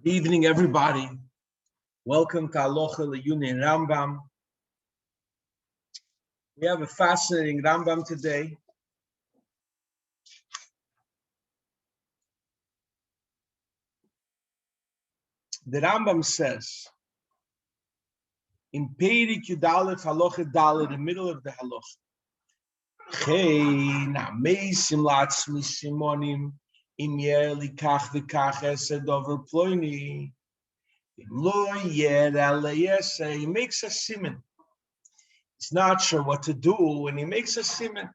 Good evening, everybody. Welcome to Aloha L'Yuni Rambam. We have a fascinating Rambam today. The Rambam says, in Peirik Yudalef Halacha Dalet, in the middle of the Halacha, Chei na meisim latzmi simonim im yer likach v'kach esed over ploini. He makes a siman. He's not sure what to do when he makes a siman.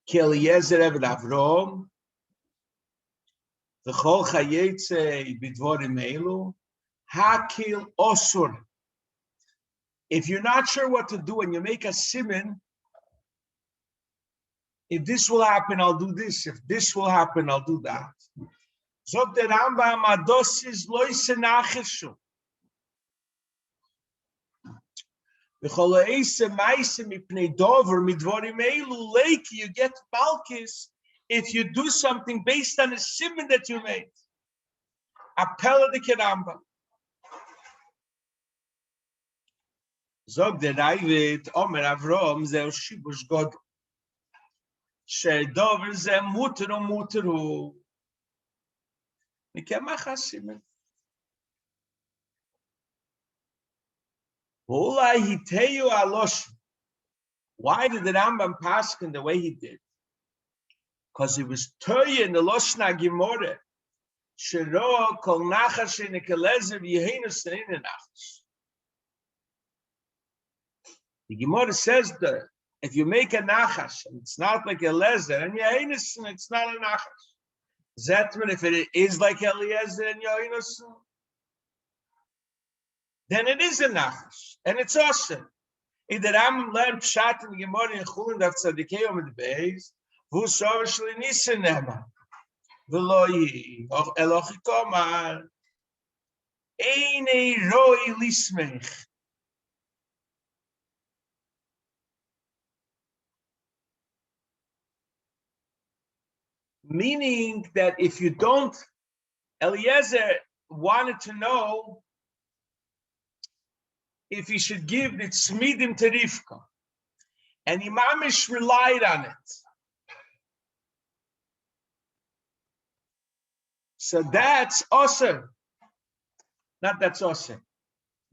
Ki Eliezer eved Avrom v'chol chayetze b'dvorim elu hakil osur. If you're not sure what to do and you make a siman, if this will happen, I'll do this. If this will happen, I'll do that. Zog der Rambam adosis loise nacheshu. V'chol eise meise mipnei dover midvorim elu leiki. You get malchus if you do something based on a siman that you made. Appella de Rambam. Zog der David Omer Avrom zeh shibush god. She dover zeh muter muteru. Why did the Rambam paskin the way he did? Because he was toye in the Loshna Gemara. Shero kol nachash in ekelezer v'yehinus in nachash. The Gemara says that if you make a nachash and it's not like a lezer, and yehinus and it's not a nachash. Zetman, if it is like Eliezer and Yoinus, then it is a nachash, and it's awesome. In the Rambam learned Pshat in the Gemara in Chulin Daf Tzadikei Omid Beis, Vu Sovish L'Nissen Nema, V'Loi Elochi Komar, Einei Roi Lismech. Meaning that if you don't, Eliezer wanted to know if he should give the tzmidim to Rivka, and Imamish relied on it. So that's awesome. Not that's awesome.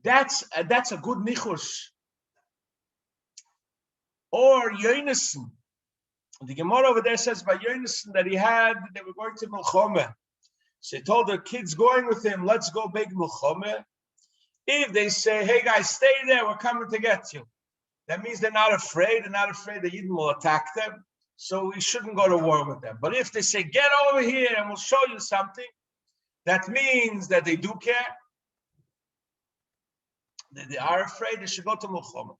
That's a good nichush. Or Yonason. The Gemara over there says by Yonason that they were going to Milchome. So he told the kids going with him, let's go big Milchome. If they say, hey guys, stay there, we're coming to get you. That means they're not afraid the Yidden will attack them. So we shouldn't go to war with them. But if they say, get over here and we'll show you something, that means that they do care. That they are afraid, they should go to Milchome.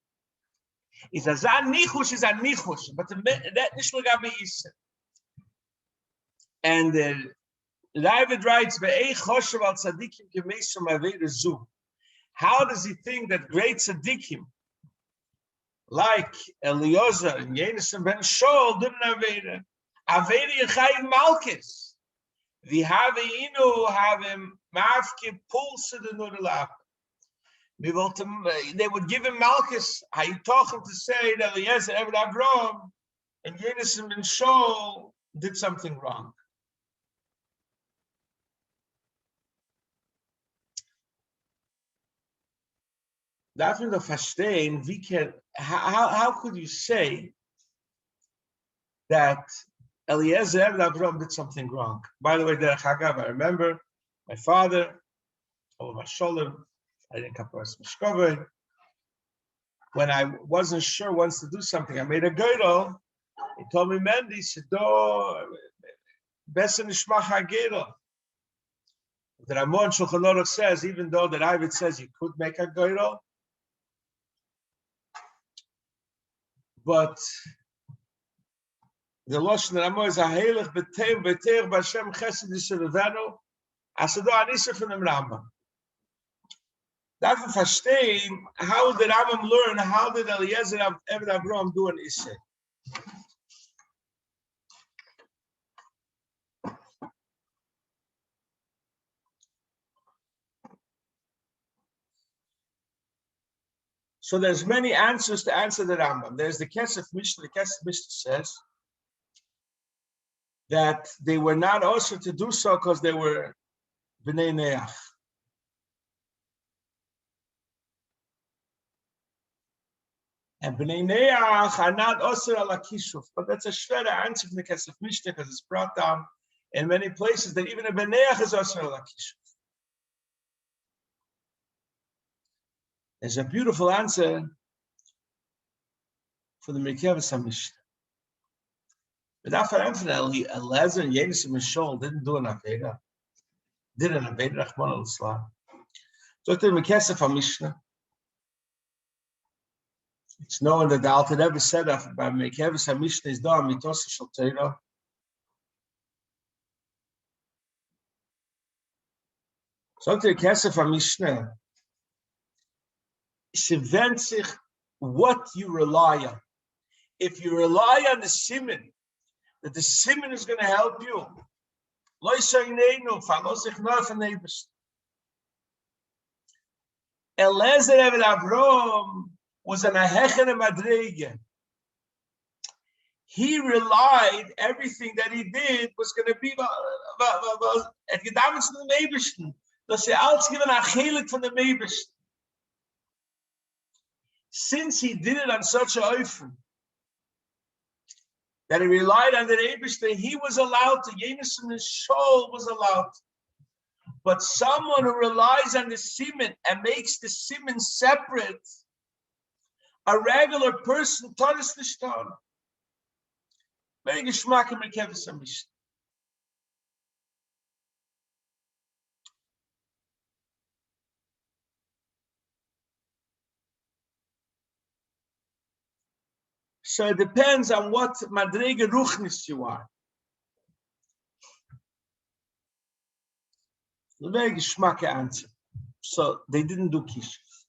Is a nichush, but that nishlo gabe is. And the David writes, how does he think that great tzaddikim, like Eliezer and Yonason ben Shaul, didn't aveda? Aveda yechayiv malchus. We have him mafke pulse the nurlap. They would give him malchus. How you talking to say that Eliezer Eved Avrom and Yonason ben Shaul did something wrong? Darf man doch verstehen, how could you say that Eliezer Eved Avrom did something wrong? By the way, Derech Hagav, I remember my father, Olav Sholem, I didn't kapos mishkove. When I wasn't sure once to do something, I made a geidel. He told me, Mendy, Besen Nishmach HaGeidel. The Ramon Shulchan Aruch says, even though the Ravid says you could make a geidel, but the Lashon Ramon is a heilig beteir b'Hashem chesed yisrevenu, asado anisa from the Rambam. Darf man verstehen, how did Rambam learn, how did Eliezer Eved Avrom do an Issei? So there's many answers to answer the Rambam. There's the Kesef Mishnah. The Kesef Mishnah says that they were not also to do so because they were B'nai Neach. And B'nai Neach are not also ala Kishuf. But that's a shvera answer from the Kesef Mishnah because it's brought down in many places that even a B'nai Neach is also ala Kishuf. There's a beautiful answer for the Merkavas HaMishnah. But after Eliezer and Yenis and Mishol didn't do an Aveda. Did an Aveda, Rahman al-Islam. So to the Merkavas HaMishnah, it's known that the Alter Rebbe said that by Merkavas HaMishnah is done Mitos Shel Torah. So to the Merkavas HaMishnah, what you rely on. If you rely on the Siman, that the Siman is going to help you. Eliezer Eved Avrom was an Ahechen Madrege. He relied, everything that he did was going to be at Gedamens from the Meibishten. Dass alles given a Chelik from the Meibishten. Since he did it on such a oifen that he relied on the Eibishter, he was allowed to, Yenis and Shol was allowed. But someone who relies on the Siman and makes the Siman separate, a regular person, Tanis Nishtan. Very geschmack in Merkavas HaMishnah. So it depends on what Madrege Ruchnis you are. The very geschmack answer. So they didn't do Kishuf.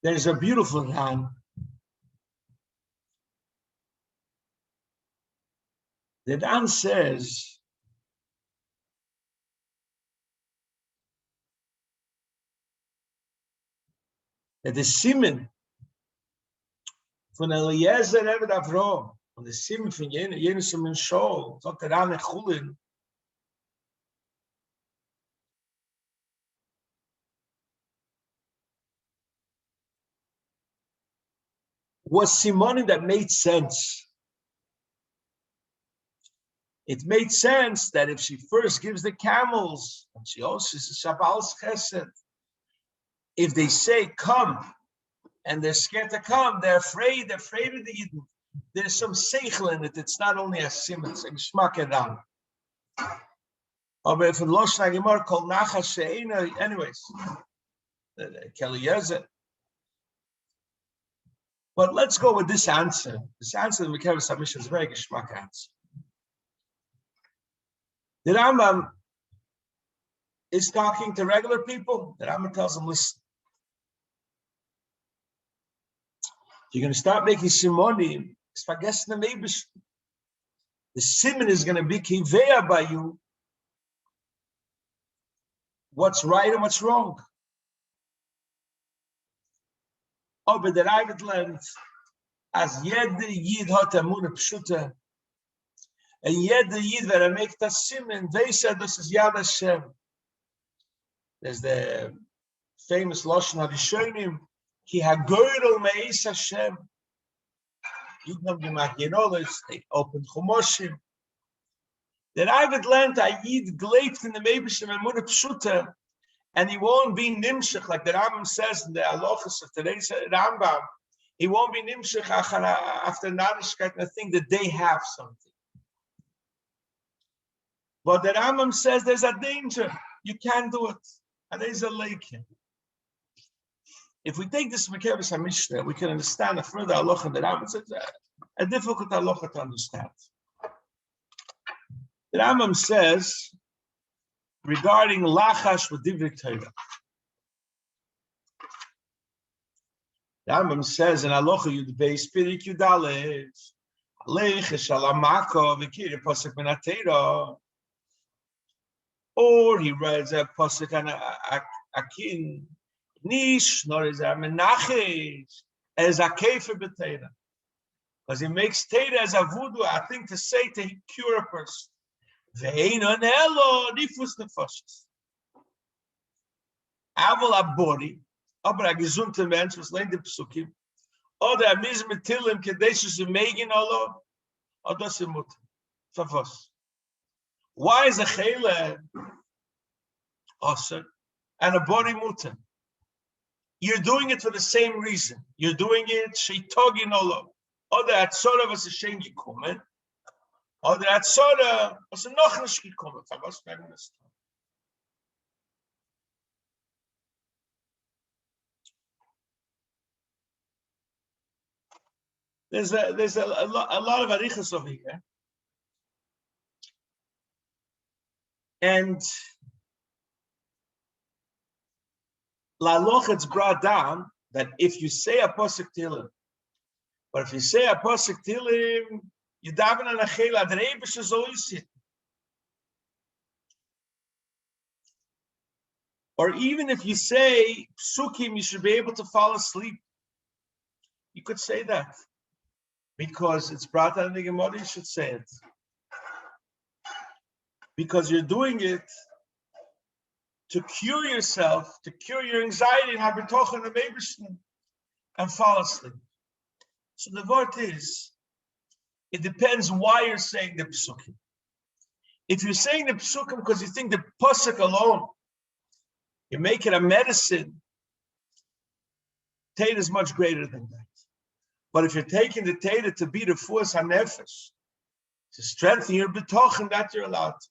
There's a beautiful line. The Ran says, that the Siman von Eliezer Eved Avrom, und the Siman von Yenis and Shol, sagt der Ran Chulin, was Simonim that made sense. It made sense that if she first gives the camels, and she also is a Shabbal's Chesed, if they say, come, and they're scared to come, they're afraid of the Yidden. There's some seichel in it. It's not only a siman, it's a geschmack eran. Aber if a Loshna Gemara called Nachash She'ena, anyways, Keliezer. But let's go with this answer. This answer that Merkavas HaMishnah is a very geschmack answer. The Rambam is talking to regular people. The Rambam tells them, listen, you're going to start making simonim. It's vergessen the Meibish. The siman is going to be kiveya by you. What's right and what's wrong. Aber der Eivet lernt, as jeder Yid hat Emunah Pshuta, and jeder Yid, wenn macht das siman, weiß das ist Yad Hashem. There's the famous Lashon HaRishonim, Ki hagoyrel me'is Hashem. Yidden haben gemacht, they opened Chumoshim. That I would learn that Yid gleibt in the Meibishim Emunah Pshuta, and he won't be nimshach, like the Rambam says in the halachos of today's Rambam. He won't be nimshach after Narishkeit and think that they have something. But the Rambam says there's a danger. You can't do it. And there's a lake. If we take this Merkavas HaMishnah, we can understand a further halacha in the Rambam. It's a difficult halacha to understand. The Rambam says regarding lachash with divrei Torah. The Rambam says in halacha Yud Beis Pirik Yud Aleph, Alech Shalamako v'kiri pasuk min HaTorah. Or he reads a pasuk and a akin nish nor is a menachish as a kefer b'teira. Because he makes teira as a voodoo, a thing to say to cure a person. Ve'ein on elo nifus nefoshes. Aval a body, aber a gesunter Mensch, was lehnt die Psukim, oder a mis metilim kedeshes umegin olo, or das im Mutter. Favos. Why is a chele osir and a body mutter? You're doing it for the same reason. You're doing it sheitogin olo. Oder at sort of as a shen gekommen, oder at sort of as a noch nicht gekommen. Favos feminist. There's a lot of arichas over here. And Laloch, it's brought down that if you say a posuk tilim, but if you say a posuk tilim, you daven an achela, the Rebbe is always it. Or even if you say psukim, you should be able to fall asleep. You could say that. Because it's brought down in the Gemara, you should say it. Because you're doing it to cure yourself, to cure your anxiety, and have your toch in the Meibishn, and fall asleep. So the word is, it depends why you're saying the psukim. If you're saying the psukim because you think the pasuk alone, you make it a medicine, Tate is much greater than that. But if you're taking the Tate to be the force hanefesh, to strengthen your betochen, that you're allowed to.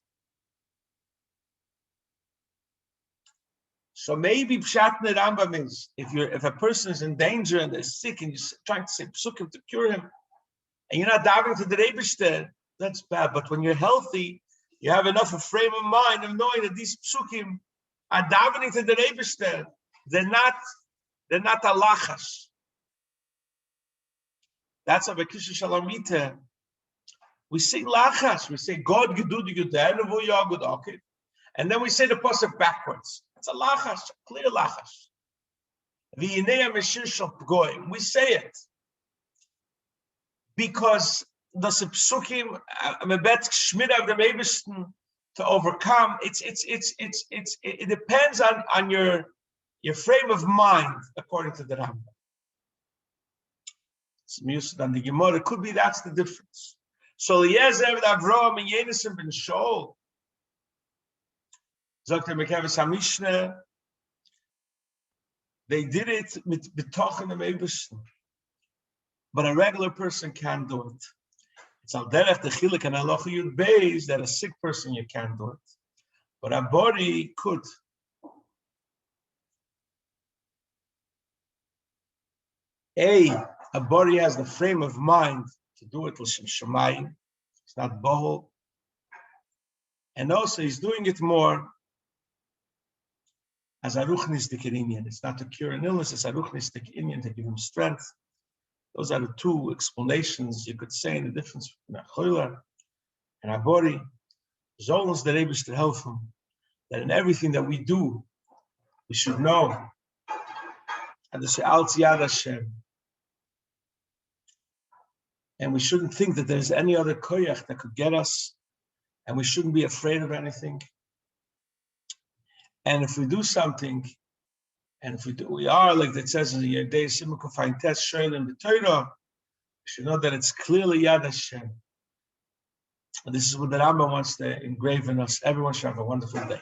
So maybe pshat Rambam is if a person is in danger and they're sick and you're trying to say psukim to cure him, and you're not davening to the Rebishter, that's bad. But when you're healthy, you have enough of frame of mind of knowing that these psukim are davening to the Rebishter. They're not a lachas. That's a Bekisha Shalamita. We say lachas. We say God gedu di gedenu yagud okay, and then we say the pasuk backwards. It's a lachas, clear lachas. We say it because the psukim mebet shmid of the meibishten to overcome. It depends on your frame of mind, according to the Rambam. It's music on the Gemara. It could be that's the difference. So Eliezer Avraham and Yenison ben Shaul. They did it with betochen im Eibishten, but a regular person can't do it. It's al derech the chilek and halacha yud beis that a sick person you can't do it, but a body could. A body has the frame of mind to do it l'shem shamayim. It's not bohol, and also he's doing it more as a ruchnistik inyan. It's not to cure an illness, it's a ruchnistik inyan to give him strength. Those are the two explanations you could say in the difference between a choila and a body. Zolens the Rebbe to help him that in everything that we do, we should know and to say Al Tziyad Hashem. And we shouldn't think that there's any other koyach that could get us, and we shouldn't be afraid of anything. And if we do something, and if we are, like it says in the Yerdei Siman Kufay Tes Shoyl in the Torah, we should know that it's clearly Yad Hashem. And this is what the Rambam wants to engrave in us. Everyone should have a wonderful day.